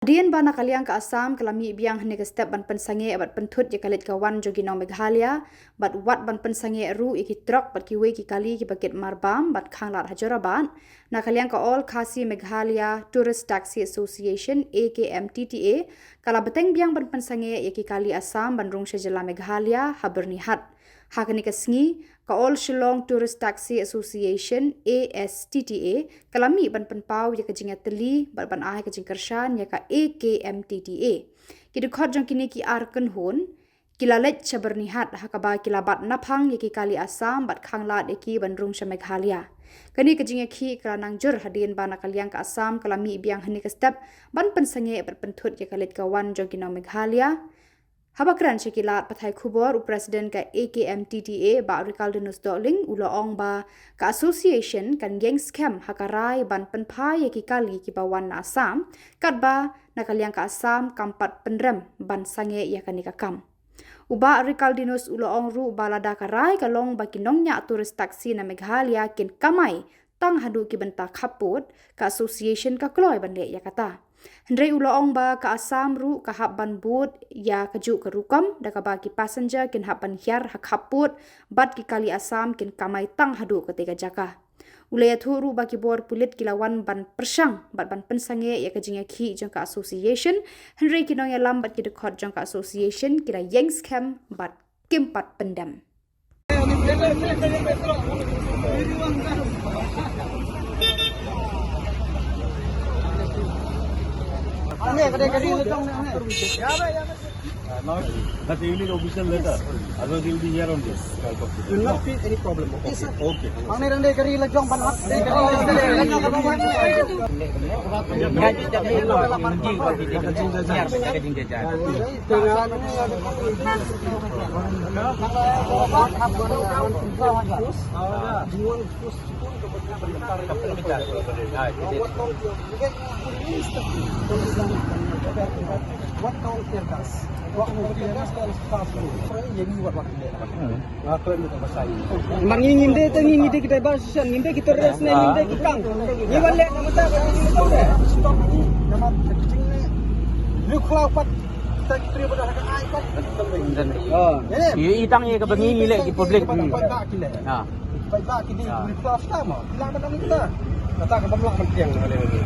Dian bana kaliang ka Assam kalami biang hne ka step ban pensange abat penthut ya kalit kawan jogi nong Meghalaya bat wat ban pensange ru iki truk bat ki we ki kali ki paket marbam bat khanglat hajoraban na kaliang ka all khasi Meghalaya Tourist Taxi Association AKMTTA kala beteng biang ban pensange ya ki kali Assam ban rung shejala Meghalaya habernihat hakani ka sngi ka all Shillong Tourist Taxi Association ASTTA kalami ban penpau ya ka jinga teli bat ban ai ka jingkershan ya ka AKMTTA kidu khot jong kini ki arkan hon kilalet chabernihat hakaba kilabat naphang ya ki kali Assam bat khanglat ya ki ban rung sha Meghalaya kani ka jinga khi kranang jur hadin bana kaliang ka Assam kalami biang hani ka step ban pensange bat penthut ya kalit kawan jong kinong Meghalaya Habakran Shekilat Pathai Khubor Presiden ka AKMTTA ba Ricaldinus Doling Uloong ba ka association kan geng scam hakarai ban penpai ki kali ki bawan na Assam kat ba nakaliang ka Assam kampat pendrem ban sange ya kanika kam Uba Ricaldinus Uloong ru balada karai kalong ba kinong nya turis taksi na Meghalaya kin kamai tang hadu ki benta khaput ka association ka kloy ban le ya kata Hendrai uloong ba ka Assam ru ka hab ban boot ya kaju ke rukam da ka bagi passenger kin hab ban hiar hak haput bat ki kali Assam kin kamai tang hadu ke tega jaka. Ulaya thu ru bagi bor pulit kilawan ban persang bat ban pensange ya ka jinga khi jang ka association Hendrai kinong ya lambat ki dekhot jang ka association kila yang scam bat kimpat pendam. But you need official letter. Otherwise, you will be here on this. You will not feel any problem. Okay, sir. Okay. Ang nirande kari lajong banhat. What count here does? What here does kan pasal. Jadi buat waktu dia. Aku ni tak pasal. Manginginde tu nginde kita bahasa nginde kita res ni nginde kita. Ni wale nama tak ni tahu dah. Stop ni nama kencing ni. Lu kalau pat tak kira pada hak ai pat. Oh. Ye itang ye kebengi ngile di publik. Tak kile. Ha. Baik tak kini di kelas sama. Bilang benar kita. Kata ke pemlak mentiang oleh ni.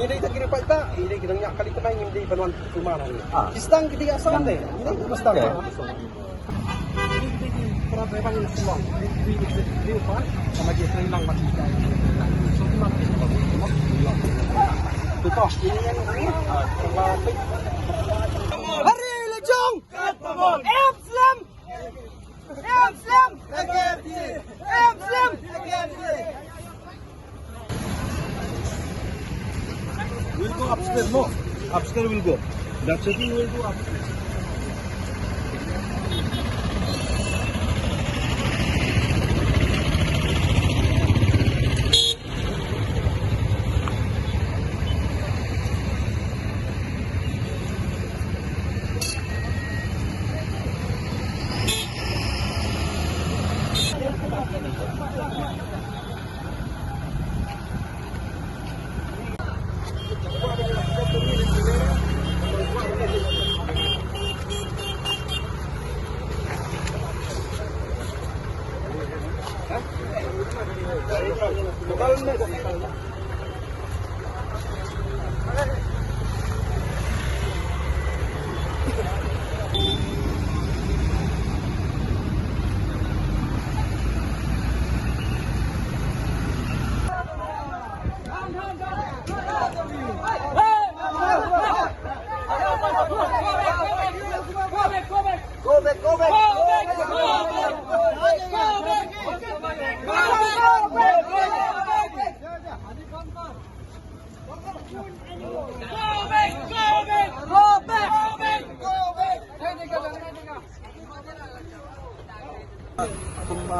Ini kita kira baik tak? Ini kita nak kali kemain ini penuan rumah ni. Istang kita asam deh. Ini mustang. Para driver ini semua. Di depan sama dia hilang mati. So mati. Betul. Ini yang ini. Hari lejong. Amslam. Amslam. Amslam. We'll go upstairs, no? Upstairs we'll go. The checking will go upstairs.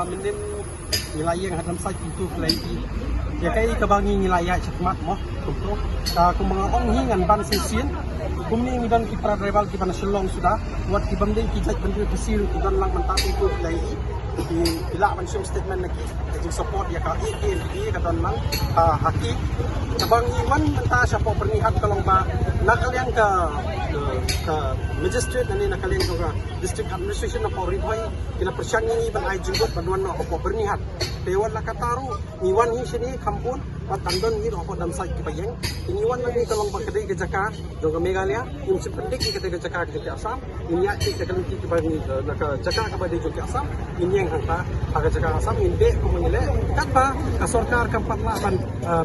Mindim wilayah yang hadam sai itu kelai ya kai kebangi wilayah cekmat moh tuh ta kumangong hingan ban sisien kumni midan ki para driver ki pan Shillong sudah buat ki bamdei ki jaj bendil kesir ki dan lang mentak itu kelai ki bila man statement lagi jing support ya ka ini ka don lang haki kabang iwan menta siya po pernihat kalong ba nakalian ka magistrate nani nakalian ka district administration na po rihoy kina persyang ini ban ay jinggot paduan na po pernihat dewan la kataru iwan hi sini kampun patandon ni ro po dam sai ki bayeng iwan lagi kalong ba kadai ke jaka jong Meghalaya im sependik ki kadai ke jaka ke Assam ini ya ki kalong ki ba ni ka jaka ka ba de jong Assam ini yang hanta aga jaka Assam in be ko mengile kat ba ka sarkar kampat la ban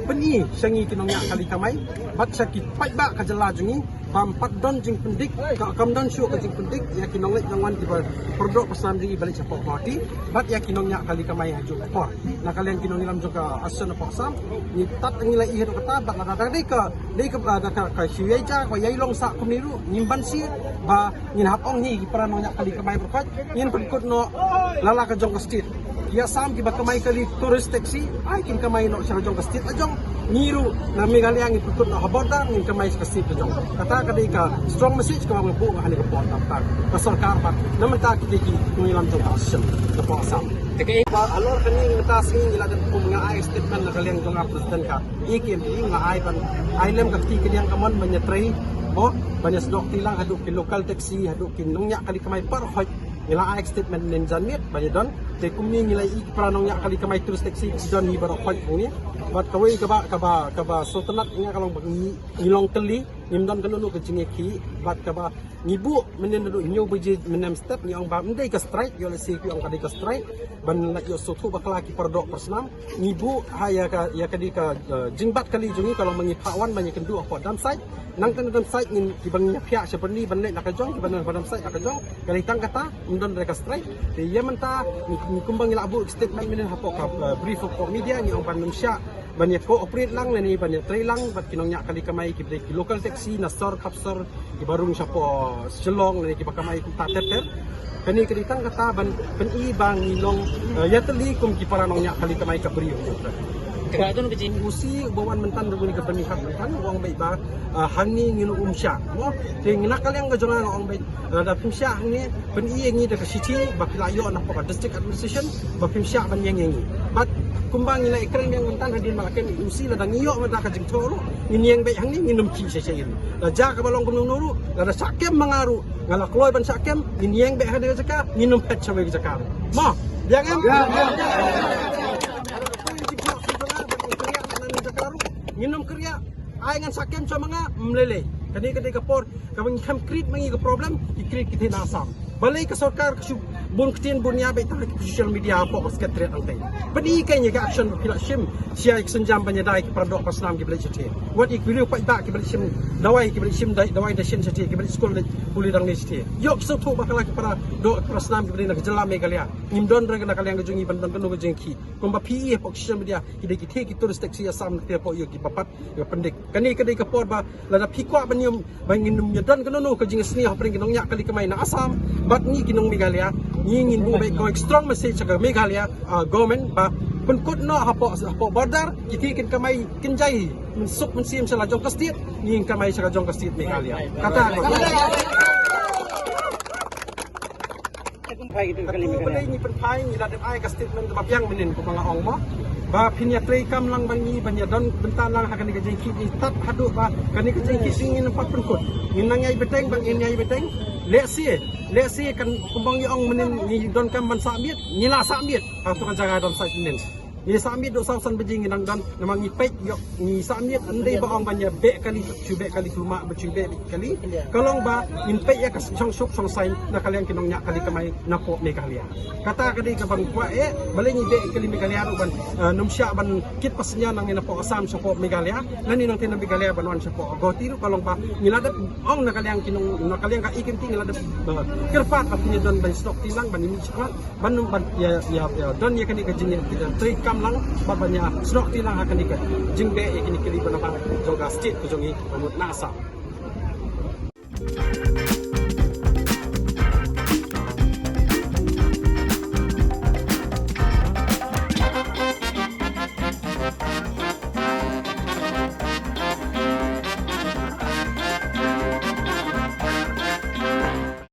peni sangi kinongnya kali kamai bat sakit pai ba ka jala jungi pampat don jing pendik ka kamdan syu ka jing pendik ya kinong le jangwan ki ba produk pesan di balik sapok party bat ya kinongnya kali kamai haju por na kalian kinong ilam juga asen apa Assam ni tat ngilai ihir kata bat la dai ka syuai ja ko yai long sa kumniru nimban si ba ngin hapong hi peranongnya kali kamai berkat ngin perkut no lala ka jong kastit ya sam ki ba kamai kali tourist taxi ai kin kamai no sa jong kastit ajong niru na Meghalaya ngin perkut no haboda ngin kamai kastit ajong kata kadai ka strong message ka ba bu hani ka pot tak ka sarkar pat naman ta ki ngilam jong action na po Assam ba alor kani ngata sing ila dan ko mga ay statement na kaliang jong president ka ikim nga ay ban ay lem ka ti kadiang kamon manyatray mo banyas dokti lang haduk ki local taxi haduk ki nungnya kali kamay parhoj nila ay statement nin janmit banyadon te kumni nila pranongnya kali kamay tourist taxi don ni barhoj ni bat kawai ka ba sultanat nga kalong ngilong teli nimdon kanunu ka jingeki bat ka ba ngibu menendu nyu beje menem step ni ong ba ndai ka strike yo le si ki ong ka strike ban la yo sotu bakla ki perdok persnam ngibu haya ka ya ka di ka jingbat kali jungi kalau mengipawan banyak kendu apa dam site nang tan dam site ngin ki bang nyapya seperti ban le nak jong ki ban dam site nak jong kali tang kata mendon mereka strike de ya menta ni kumbang ila abu statement menen hapo ka brief for media ni ong ban memsya banyak cooperate lang nani banyak try lang bat kinongnya kali kamay ki local taxi na sor kapsor ki barung siya po Shillong nani ki bakamay ku tateter kani kaditang kata ban penibang nilong yateli kum ki paranongnya kali kamay ka brio kadon ke usi bawan mentan dulu ni ka penihat mentan wong bai ba hangi nginu umsya mo te ngina kaliang ka jonga ong bai da pimsya ni peni ngi da ka city bakilayo na po district administration ba pimsya ban yang bat kumbang nila ikrang yang mentan hadin malaken usi la dangiyo mata ka jing toro nginiang bai hangi nginum ki sesayin la ja ka balong gunung nuru la sakem mangaru ngala kloy ban sakem nginiang bai hade jaka nginum pet sawe jaka mo jangan nginum kerja ay ngan sakem sa mga mlele kani kadai kapor kawang kam create mangi ka problem i-create kita nasam balai ka sarkar bun ktin bunya bai ta social media po sekretariat ang tay padi kanya ka action pila shim sia senjam banyadai ki pradok pasnam ki balik chete what ik video pa ba ki balik shim dawai ki balik shim dawai da shin chete ki balik school puli dang nesti yok so to bakala ki para do pasnam ki balik nak jela Meghalaya nimdon rega nak kalian gejungi bandan kanu gejengki komba pi po social media ki dai ki the ki tourist taxi Assam te po yo ki papat yo pendek kani kadai kapor ba lada pikwa banyum banginum nyadan kanu ka jing sni hapring kinong nya kali kamay na Assam bat ni kinong Meghalaya ngingin bu baik ko strong message sa Meghalaya government ba penkut no hapo border kiti kin kamay kinjai mensuk mensim sa lajong kastit nging kamay sa lajong kastit Meghalaya kata ko pada ini penpai ni ladem ai ka statement ba biang menin ko mga ong mo ba pinya tray kam lang bangi banya don bentan lang hakan ka jengki ni tat hadu ba kani ka jengki singin empat penkut nginang ai beteng bang in ai beteng let's see kan kumbang yung menin ni don kam ban samit nila samit atau kan jaga don sa nin ni samit do sausan bejing nang don namang ipek yo ni samit andai ba ong banya be kali cube kali kuma becube kali kalong ba impek ya kas chong sok song sign na kalian kinong nya kali kamay na po Meghalaya kata kadi ka bang kwa balay ni be kali Meghalaya ban numsya ban kit pasnya nang ina po Assam sa po Meghalaya nani nang tin Meghalaya banwan sa po gotiro kalong ba niladap ong na kalian kinong na kalian ka ikin ting niladap kirpat at niya don ban stock tilang ban ni chakla ban ya don ya kani ka jin trade kam lang babanya stock tilang akan ikan jingbe ikini kili ban ba joga state ko jongi pamut na Assam